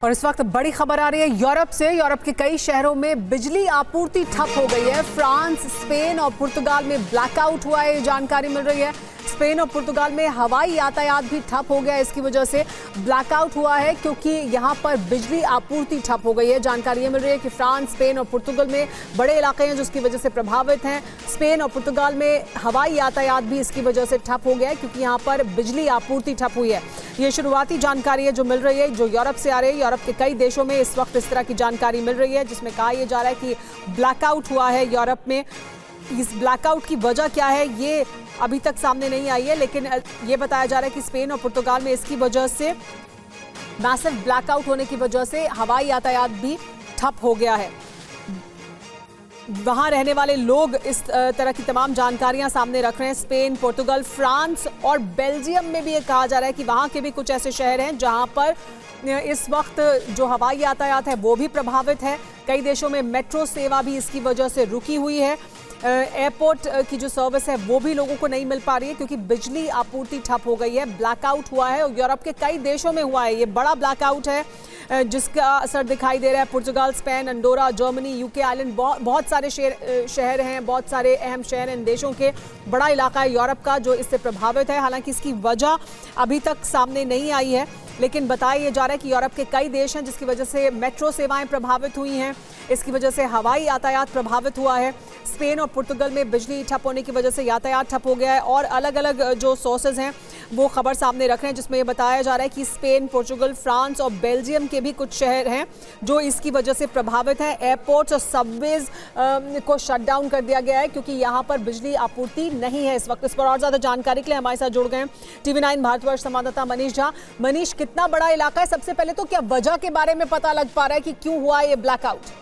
और इस वक्त बड़ी खबर आ रही है यूरोप से। यूरोप के कई शहरों में बिजली आपूर्ति ठप हो गई है। फ्रांस, स्पेन और पुर्तगाल में ब्लैकआउट हुआ है, जानकारी मिल रही है। स्पेन और पुर्तगाल में हवाई यातायात भी ठप हो गया है। इसकी वजह से ब्लैकआउट हुआ है क्योंकि यहां पर बिजली आपूर्ति ठप हो गई है। जानकारी मिल रही है कि फ्रांस, स्पेन और पुर्तगाल में बड़े इलाके हैं जिसकी वजह से प्रभावित हैं। स्पेन और पुर्तगाल में हवाई यातायात भी इसकी वजह से ठप हो गया है क्योंकि यहां पर बिजली आपूर्ति ठप हुई है। ये शुरुआती जानकारी है जो मिल रही है, जो यूरोप से आ रही है। यूरोप के कई देशों में इस वक्त इस तरह की जानकारी मिल रही है जिसमें कहा यह जा रहा है कि ब्लैकआउट हुआ है यूरोप में। इस ब्लैकआउट की वजह क्या है ये अभी तक सामने नहीं आई है, लेकिन ये बताया जा रहा है कि स्पेन और पुर्तगाल में इसकी वजह से मैसिव ब्लैकआउट होने की वजह से हवाई यातायात भी ठप हो गया है। वहां रहने वाले लोग इस तरह की तमाम जानकारियां सामने रख रहे हैं। स्पेन, पुर्तगाल, फ्रांस और बेल्जियम में भी ये कहा जा रहा है कि वहां के भी कुछ ऐसे शहर हैं जहां पर इस वक्त जो हवाई यातायात है वो भी प्रभावित है। कई देशों में मेट्रो सेवा भी इसकी वजह से रुकी हुई है। एयरपोर्ट की जो सर्विस है वो भी लोगों को नहीं मिल पा रही है क्योंकि बिजली आपूर्ति ठप हो गई है। ब्लैकआउट हुआ है और यूरोप के कई देशों में हुआ है। ये बड़ा ब्लैकआउट है जिसका असर दिखाई दे रहा है। Portugal, Spain, Andorra, Germany, UK island, बहुत सारे शहर हैं, बहुत सारे अहम शहर हैं इन देशों के। बड़ा इलाका है यूरोप का जो इससे प्रभावित है। हालांकि इसकी वजह अभी तक सामने नहीं आई है, लेकिन बताया यह जा रहा है कि यूरोप के कई देश हैं जिसकी वजह से मेट्रो सेवाएं प्रभावित हुई हैं। इसकी वजह से हवाई यातायात प्रभावित हुआ है। स्पेन और पुर्तगाल में बिजली ठप होने की वजह से यातायात ठप हो गया है। और अलग अलग जो सोर्सेज हैं वो खबर सामने रख रहे हैं जिसमें यह बताया जा रहा है कि स्पेन, पुर्तगाल, फ्रांस और बेल्जियम के भी कुछ शहर हैं जो इसकी वजह से प्रभावित हैं। एयरपोर्ट्स और सबवेज को शट डाउन कर दिया गया है क्योंकि यहाँ पर बिजली आपूर्ति नहीं है इस वक्त। इस पर और ज़्यादा जानकारी के लिए हमारे साथ जुड़ गए हैं TV9 भारतवर्ष संवाददाता मनीष झा। मनीष, कितना बड़ा इलाका है? सबसे पहले तो क्या वजह के बारे में पता लग पा रहा है कि क्यों हुआ ये ब्लैकआउट?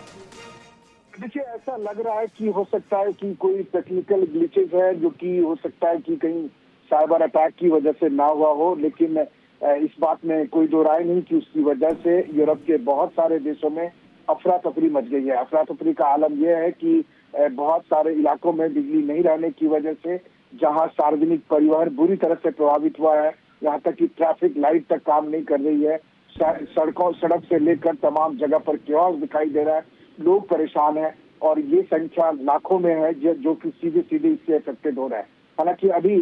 देखिए, ऐसा लग रहा है कि हो सकता है कि कोई टेक्निकल ग्लिचेस है जो कि हो सकता है कि कहीं साइबर अटैक की वजह से ना हुआ हो, लेकिन इस बात में कोई दो राय नहीं कि उसकी वजह से यूरोप के बहुत सारे देशों में अफरा तफरी मच गई है। अफरा तफरी का आलम यह है कि बहुत सारे इलाकों में बिजली नहीं रहने की वजह से जहां सार्वजनिक परिवहन बुरी तरह से प्रभावित हुआ है, यहाँ तक कि ट्रैफिक लाइट तक काम नहीं कर रही है। सड़क से लेकर तमाम जगह पर क्योस दिखाई दे रहा है, लोग परेशान हैं और ये संख्या लाखों में है जो कि सीधे सीधे इससे अफेक्टेड हो रहा है। हालांकि अभी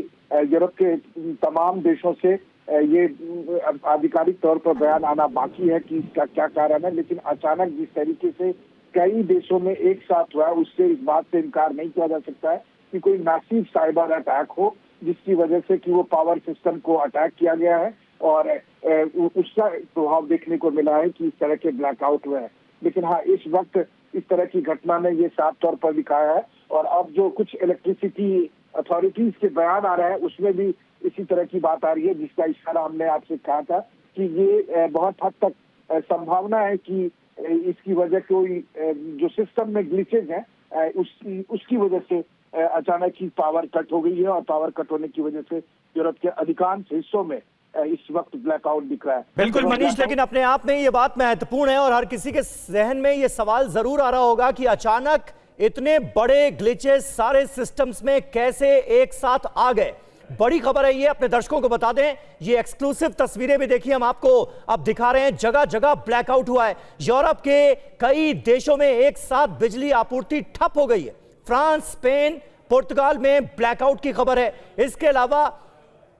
यूरोप के तमाम देशों से ये आधिकारिक तौर पर बयान आना बाकी है कि इसका क्या कारण है, लेकिन अचानक जिस तरीके से कई देशों में एक साथ हुआ है उससे इस बात से इनकार नहीं किया जा सकता है कि कोई मैसिव साइबर अटैक हो जिसकी वजह से कि वो पावर सिस्टम को अटैक किया गया है और उसका प्रभाव देखने को मिला है कि इस तरह के ब्लैकआउट हुए हैं। लेकिन हाँ, इस वक्त इस तरह की घटना में ये साफ तौर पर दिखाया है और अब जो कुछ इलेक्ट्रिसिटी अथॉरिटीज के बयान आ रहे हैं उसमें भी इसी तरह की बात आ रही है, जिसका इशारा हमने आपसे कहा था कि ये बहुत हद तक संभावना है कि इसकी वजह कोई जो सिस्टम में ग्लिचेज है उसकी वजह से अचानक ही पावर कट हो गई है और पावर कट होने की वजह से यूरोप के अधिकांश हिस्सों में इस वक्त ब्लैकआउट दिख रहा है। बिल्कुल मनीष, लेकिन अपने आप में ये बात महत्वपूर्ण है और हर किसी के जहन में ये सवाल जरूर आ रहा होगा कि अचानक इतने बड़े ग्लिचेस सारे सिस्टम्स में कैसे एक साथ आ गए। बड़ी खबर है ये, अपने दर्शकों को बता दें, ये एक्सक्लूसिव तस्वीरें भी देखिए हम आपको अब दिखा रहे हैं। जगह जगह ब्लैकआउट हुआ है। यूरोप के कई देशों में एक साथ बिजली आपूर्ति ठप हो गई है। फ्रांस, स्पेन, पुर्तगाल में ब्लैकआउट की खबर है। इसके अलावा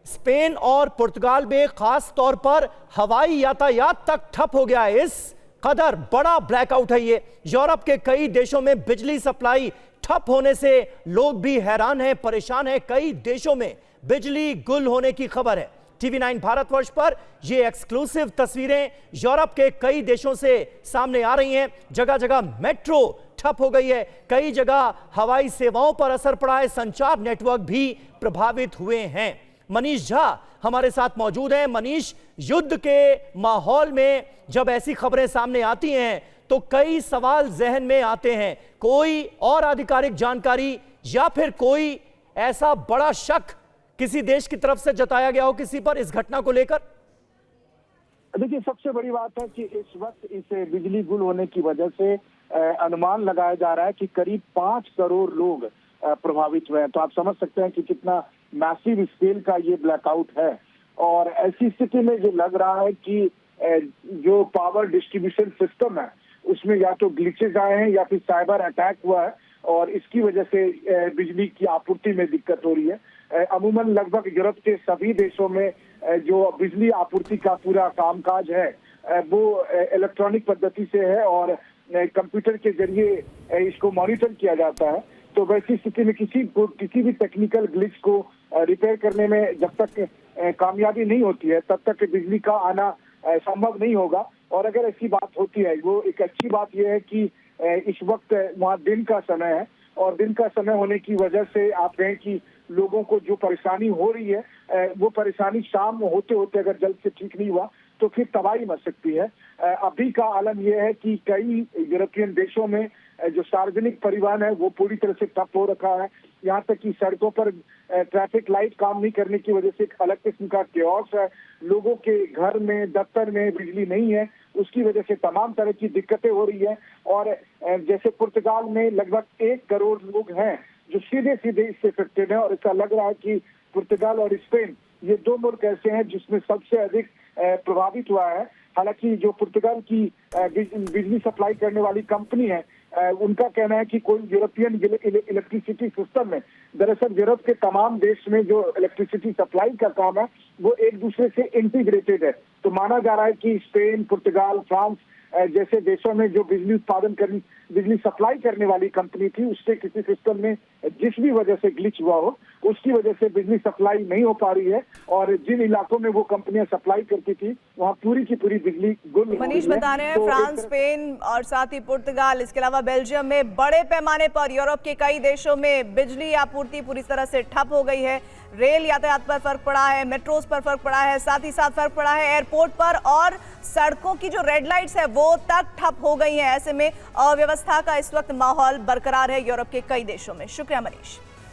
स्पेन और पुर्तगाल में खास तौर पर हवाई यातायात तक ठप हो गया है। इस कदर बड़ा ब्लैकआउट है ये। यूरोप के कई देशों में बिजली सप्लाई ठप होने से लोग भी हैरान हैं, परेशान हैं। कई देशों में बिजली गुल होने की खबर है। TV9 भारतवर्ष पर ये एक्सक्लूसिव तस्वीरें यूरोप के कई देशों से सामने आ रही हैं। जगह जगह मेट्रो ठप हो गई है, कई जगह हवाई सेवाओं पर असर पड़ा है, संचार नेटवर्क भी प्रभावित हुए हैं। मनीष झा हमारे साथ मौजूद हैं। मनीष, युद्ध के माहौल में जब ऐसी खबरें सामने आती हैं तो कई सवाल जहन में आते हैं। कोई और आधिकारिक जानकारी या फिर कोई ऐसा बड़ा शक किसी देश की तरफ से जताया गया हो किसी पर इस घटना को लेकर? देखिए, सबसे बड़ी बात है कि इस वक्त इस बिजली गुल होने की वजह से अनुमान लगाया जा रहा है कि करीब 5 करोड़ लोग प्रभावित हुए हैं। तो आप समझ सकते हैं कि कितना मैसिव स्केल का ये ब्लैकआउट है और ऐसी स्थिति में ये लग रहा है कि जो पावर डिस्ट्रीब्यूशन सिस्टम है उसमें या तो ग्लिचेज आए हैं या फिर साइबर अटैक हुआ है और इसकी वजह से बिजली की आपूर्ति में दिक्कत हो रही है। अमूमन लगभग यूरोप के सभी देशों में जो बिजली आपूर्ति का पूरा कामकाज है वो इलेक्ट्रॉनिक पद्धति से है और कंप्यूटर के जरिए इसको मॉनिटर किया जाता है। तो वैसी स्थिति में किसी भी टेक्निकल ग्लिच को रिपेयर करने में जब तक कामयाबी नहीं होती है तब तक बिजली का आना संभव नहीं होगा। और अगर ऐसी बात होती है, वो एक अच्छी बात यह है कि इस वक्त वहाँ दिन का समय है और दिन का समय होने की वजह से आप कहें कि लोगों को जो परेशानी हो रही है वो परेशानी शाम होते होते अगर जल्द से ठीक नहीं हुआ तो फिर तबाही मच सकती है। अभी का आलम यह है कि कई यूरोपियन देशों में जो सार्वजनिक परिवहन है वो पूरी तरह से ठप हो रखा है। यहाँ तक कि सड़कों पर ट्रैफिक लाइट काम नहीं करने की वजह से एक अलग किस्म का केओस है। लोगों के घर में दफ्तर में बिजली नहीं है, उसकी वजह से तमाम तरह की दिक्कतें हो रही है। और जैसे पुर्तगाल में लगभग 1 करोड़ लोग हैं जो सीधे इससे इफेक्टेड है और ऐसा लग रहा है कि पुर्तगाल और स्पेन ये 2 मुल्क ऐसे हैं जिसमें सबसे अधिक प्रभावित हुआ है। हालांकि जो पुर्तगाल की बिजली सप्लाई करने वाली कंपनी है उनका कहना है कि कोई यूरोपियन इलेक्ट्रिसिटी सिस्टम में, दरअसल यूरोप के तमाम देश में जो इलेक्ट्रिसिटी सप्लाई का काम है वो एक दूसरे से इंटीग्रेटेड है। तो माना जा रहा है कि स्पेन, पुर्तगाल, फ्रांस जैसे देशों में जो बिजली सप्लाई करने वाली कंपनी थी उससे किसी सिस्टम में जिस भी वजह से ग्लिच हुआ हो उसकी वजह से बिजली सप्लाई नहीं हो पा रही है और जिन इलाकों में वो कंपनियां सप्लाई करती थी वहाँ पूरी की पूरी बिजली गुल। मनीष बता रहे हैं फ्रांस, स्पेन और साथ ही पुर्तगाल, इसके अलावा बेल्जियम में बड़े पैमाने पर यूरोप के कई देशों में बिजली आपूर्ति पूरी तरह से ठप हो गई है। रेल यातायात पर फर्क पड़ा है, मेट्रोज पर फर्क पड़ा है, साथ ही साथ फर्क पड़ा है एयरपोर्ट पर और सड़कों की जो रेड लाइट्स है वो तक ठप हो गई हैं। ऐसे में अव्यवस्था का इस वक्त माहौल बरकरार है यूरोप के कई देशों में। शुक्रिया मनीष।